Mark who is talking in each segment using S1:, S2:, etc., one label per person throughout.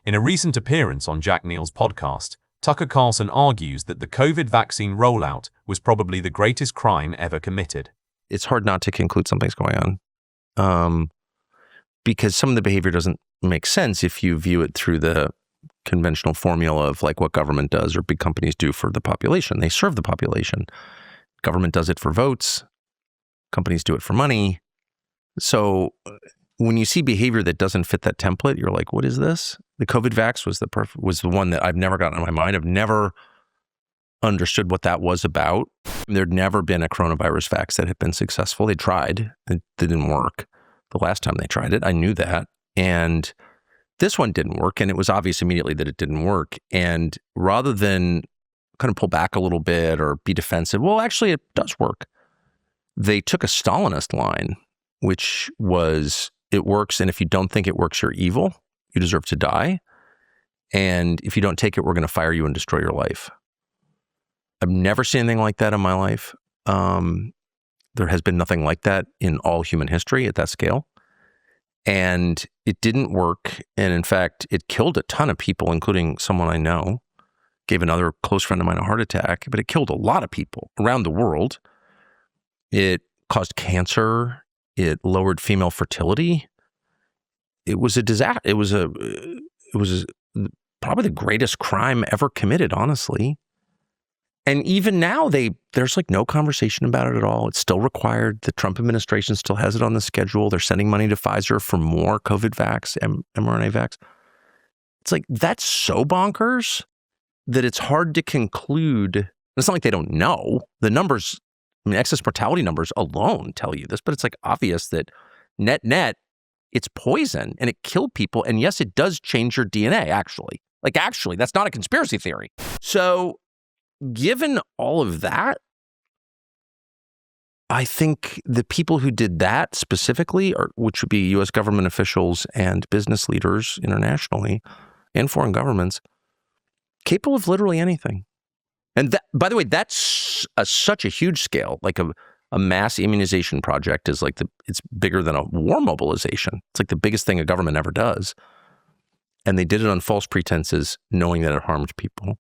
S1: In a recent appearance on Jack Neal's podcast, Tucker Carlson argues that the COVID vaccine rollout was probably the greatest crime ever committed.
S2: It's hard not to conclude something's going on because some of the behavior doesn't make sense if you view it through the conventional formula of like what government does or big companies do for the population. They serve the population. Government does it for votes. Companies do it for money. So when you see behavior that doesn't fit that template, you're like, what is this? The COVID vax was the one that I've never gotten in my mind. I've never understood what that was about. There'd never been a coronavirus vax that had been successful. They tried. It didn't work. The last time they tried it, I knew that. And this one didn't work. And it was obvious immediately that it didn't work. And rather than kind of pull back a little bit or be defensive, well, actually, it does work. They took a Stalinist line, which was, it works. And if you don't think it works, you're evil. You deserve to die. And if you don't take it, we're going to fire you and destroy your life. I've never seen anything like that in my life. There has been nothing like that in all human history at that scale. And it didn't work. And in fact, it killed a ton of people, including someone I know, gave another close friend of mine a heart attack, but it killed a lot of people around the world. It caused cancer. It lowered female fertility. It was a disaster. It was probably the greatest crime ever committed, honestly. And even now, there's like no conversation about it at all. It's still required. The Trump administration still has it on the schedule. They're sending money to Pfizer for more COVID vax, mRNA vax. It's like, that's so bonkers that it's hard to conclude. It's not like they don't know. The numbers, I mean, excess mortality numbers alone tell you this, but it's like obvious that net, it's poison and it killed people. And yes, it does change your DNA, actually. Like, actually, that's not a conspiracy theory. So given all of that, I think the people who did that specifically, which would be U.S. government officials and business leaders internationally and foreign governments, capable of literally anything. And that, by the way, that's such a huge scale. Like a mass immunization project is like it's bigger than a war mobilization. It's like the biggest thing a government ever does. And they did it on false pretenses, knowing that it harmed people.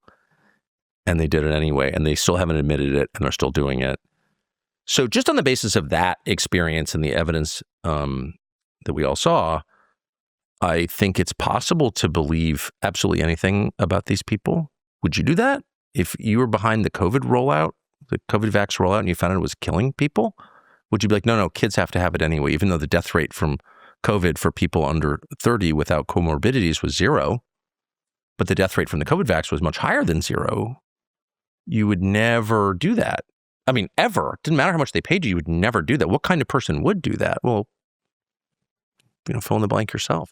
S2: And they did it anyway, and they still haven't admitted it, and they're still doing it. So just on the basis of that experience and the evidence that we all saw, I think it's possible to believe absolutely anything about these people. Would you do that? If you were behind the COVID rollout, the COVID vax rollout, and you found out it was killing people, would you be like, no, kids have to have it anyway, even though the death rate from COVID for people under 30 without comorbidities was 0, but the death rate from the COVID vax was much higher than 0. You would never do that. I mean, ever. It didn't matter how much they paid you, you would never do that. What kind of person would do that? Well, fill in the blank yourself.